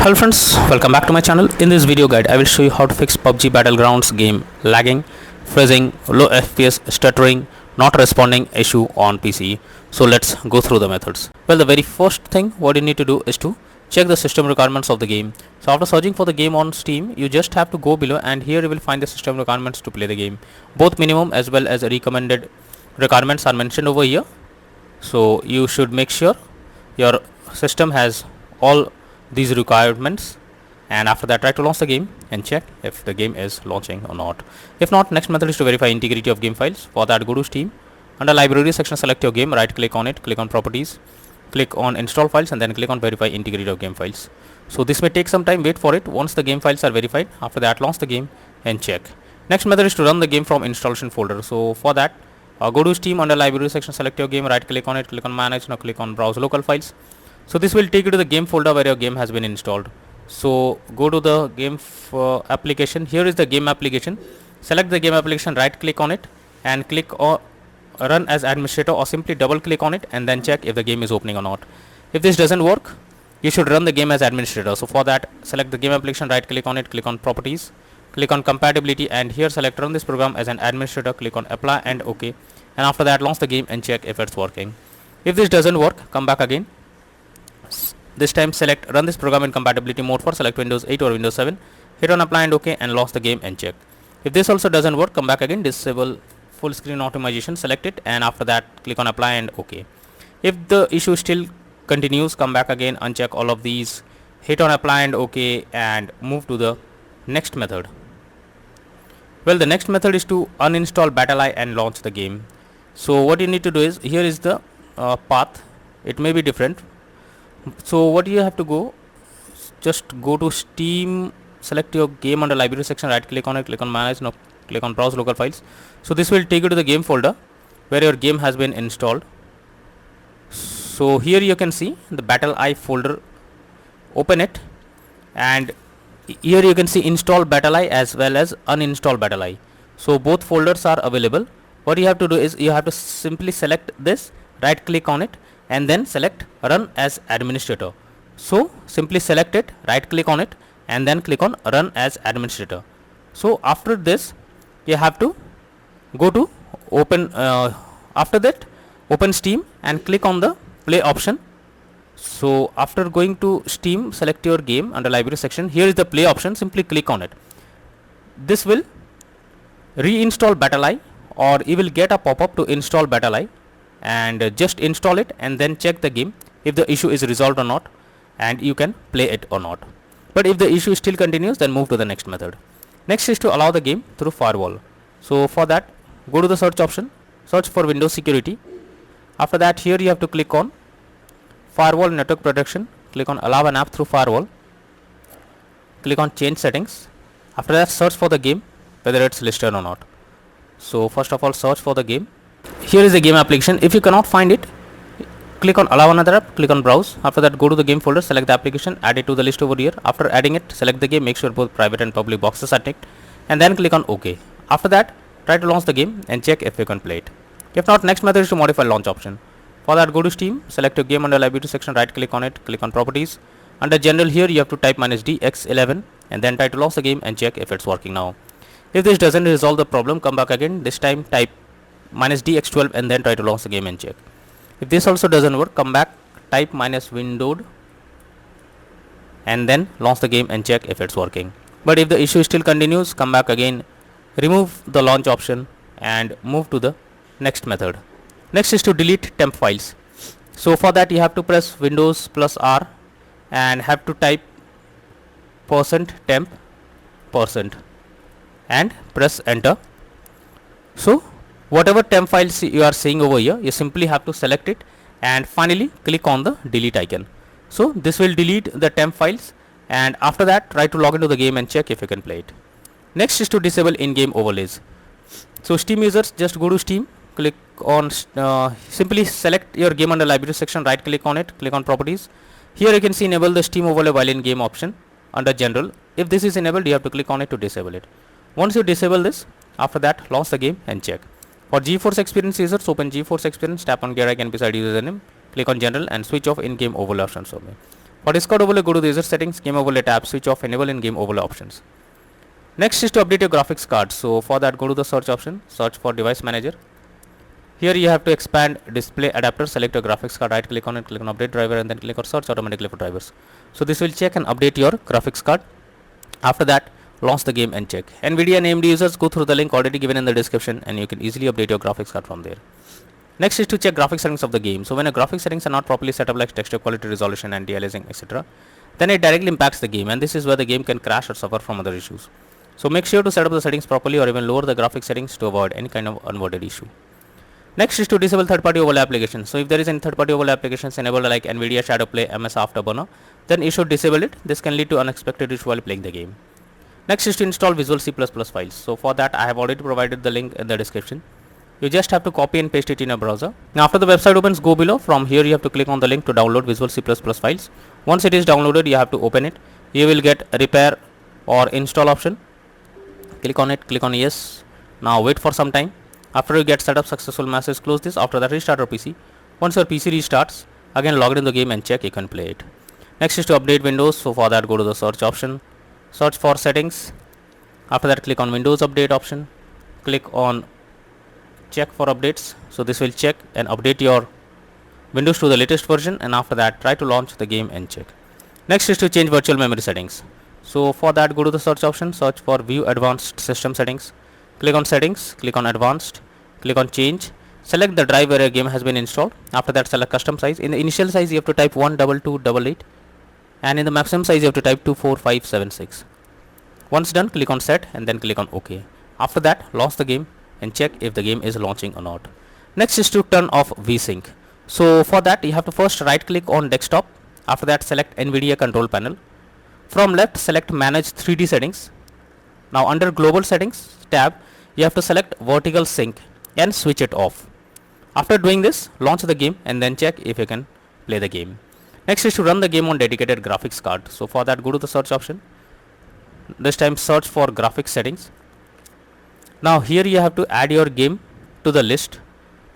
Hello friends, welcome back to my channel. In this video guide, I will show you how to fix PUBG Battlegrounds game lagging, freezing, low FPS, stuttering, not responding issue on PC. So let's go through the methods. Well, the very first thing what you need to do is to check the system requirements of the game. So after searching for the game on Steam, you just have to go below and here you will find the system requirements to play the game. Both minimum as well as recommended requirements are mentioned over here. So you should make sure your system has all these requirements, and after that try to launch the game and check if the game is launching or not. If not, next method is to verify integrity of game files. For that, go to Steam, under library section select your game, right click on it, click on properties, click on install files, and then click on verify integrity of game files. So this may take some time, wait for it. Once the game files are verified, after that launch the game and check. Next method is to run the game from installation folder. So for that, go to Steam, under library section select your game, right click on it, click on manage, now click on browse local files. So this will take you to the game folder where your game has been installed. So go to the game application. Here is the game application. Select the game application, right click on it and click on run as administrator, or simply double click on it and then check if the game is opening or not. If this doesn't work, you should run the game as administrator. So for that, select the game application, right click on it, click on properties, click on compatibility, and here select run this program as an administrator, click on apply and OK, and after that launch the game and check if it's working. If this doesn't work, come back again. This time select run this program in compatibility mode for select Windows 8 or Windows 7, hit on apply and OK and launch the game and check. If this also doesn't work, come back again, disable full screen optimization, select it, and after that click on apply and OK. If the issue still continues, come back again, uncheck all of these, hit on apply and OK, and move to the next method. Well, the next method is to uninstall BattlEye and launch the game. So what you need to do is, here is the path. It may be different. So what you have to go, just go to Steam, select your game under library section, right click on it, click on manage, now click on browse local files. So this will take you to the game folder where your game has been installed. So here you can see the BattlEye folder, open it, and here you can see install BattlEye as well as uninstall BattlEye. So both folders are available. What you have to do is you have to simply select this, right click on it, and then select run as administrator. So simply select it, right click on it, and then click on run as administrator. So after this you have to go to open after that open Steam and click on the play option. So after going to Steam, select your game under library section, here is the play option, simply click on it. This will reinstall BattlEye, or you will get a pop-up to install BattlEye, and just install it and then check the game if the issue is resolved or not, and you can play it or not. But if the issue still continues, then move to the next method. Next is to allow the game through firewall. So for that, go to the search option, search for Windows security. After that, here you have to click on firewall network protection, click on allow an app through firewall, click on change settings. After that, search for the game whether it's listed or not. So first of all, search for the game. Here is the game application. If you cannot find it, click on allow another app, click on browse. After that, go to the game folder, select the application, add it to the list over here. After adding it, select the game, make sure both private and public boxes are ticked, and then click on OK. After that, try to launch the game and check if you can play it. If not, next method is to modify launch option. For that, go to Steam, select your game under library section, right click on it, click on properties. Under general, here you have to type -DX11 and then try to launch the game and check if it's working now. If this doesn't resolve the problem, come back again, this time type -DX12 and then try to launch the game and check. If this also doesn't work, come back, type -windowed and then launch the game and check if it's working. But if the issue still continues, come back again, remove the launch option and move to the next method. Next is to delete temp files. So for that, you have to press Windows plus R and have to type %temp % and press enter. So whatever temp files you are seeing over here, you simply have to select it and finally click on the delete icon. So this will delete the temp files, and after that try to log into the game and check if you can play it. Next is to disable in-game overlays. So Steam users, just go to Steam, click on simply select your game under library section, right click on it, click on properties. Here you can see enable the Steam overlay while in game option under general. If this is enabled, you have to click on it to disable it. Once you disable this, after that launch the game and check. For GeForce Experience users, open GeForce Experience, tap on gear icon beside username, click on general and switch off in-game overlay options. For Discord overlay, go to the user settings, game overlay tab, switch off, enable in game overlay options. Next is to update your graphics card. So for that, go to the search option, search for device manager. Here you have to expand display adapter, select your graphics card, right click on it, click on update driver, and then click on search automatically for drivers. So this will check and update your graphics card. After that, launch the game and check. NVIDIA and AMD users, go through the link already given in the description and you can easily update your graphics card from there. Next is to check graphics settings of the game. So when your graphics settings are not properly set up, like texture quality, resolution, anti-aliasing, etc., then it directly impacts the game, and this is where the game can crash or suffer from other issues. So make sure to set up the settings properly or even lower the graphics settings to avoid any kind of unwanted issue. Next is to disable third-party overlay applications. So if there is any third-party overlay applications enabled like NVIDIA Shadowplay, MS Afterburner, then you should disable it. This can lead to unexpected issue while playing the game. Next is to install Visual C++ files. So for that, I have already provided the link in the description. You just have to copy and paste it in your browser. Now after the website opens, go below. From here you have to click on the link to download Visual C++ files. Once it is downloaded, you have to open it. You will get repair or install option. Click on it, click on yes. Now wait for some time. After you get set up successful message, close this. After that, restart your PC. Once your PC restarts, again log in the game and check you can play it. Next is to update Windows. So for that, go to the search option, search for settings. After that, click on Windows update option. Click on check for updates. So this will check and update your Windows to the latest version, and after that try to launch the game and check. Next is to change virtual memory settings. So for that, go to the search option, search for view advanced system settings. Click on settings, click on advanced, click on change, select the drive where your game has been installed. After that, select custom size. In the initial size you have to type 12288, and in the maximum size you have to type 24576. Once done, click on set and then click on OK. After that, launch the game and check if the game is launching or not. Next is to turn off VSync. So for that, you have to first right click on desktop. After that, select NVIDIA control panel. From left, select manage 3D settings. Now under global settings tab, you have to select vertical sync and switch it off. After doing this, launch the game and then check if you can play the game. Next is to run the game on dedicated graphics card. So for that, go to the search option. This time search for graphics settings. Now here you have to add your game to the list.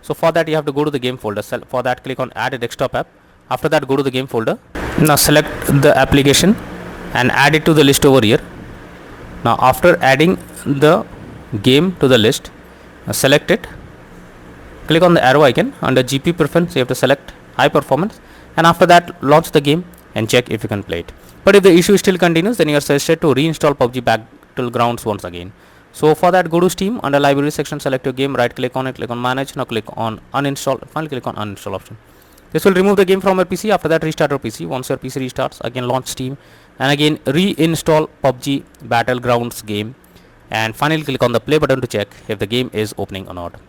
So for that, you have to go to the game folder. For that, click on add a desktop app. After that, go to the game folder. Now select the application and add it to the list over here. Now after adding the game to the list, select it, click on the arrow icon. Under GPU preference you have to select high performance, and after that launch the game and check if you can play it. But if the issue still continues, then you are suggested to reinstall PUBG Battlegrounds once again. So for that, go to Steam, under library section select your game, right click on it, click on manage. Now click on uninstall, finally click on uninstall option. This will remove the game from your PC. After that, restart your PC. Once your PC restarts, again launch Steam and again reinstall PUBG Battlegrounds game, and finally click on the play button to check if the game is opening or not.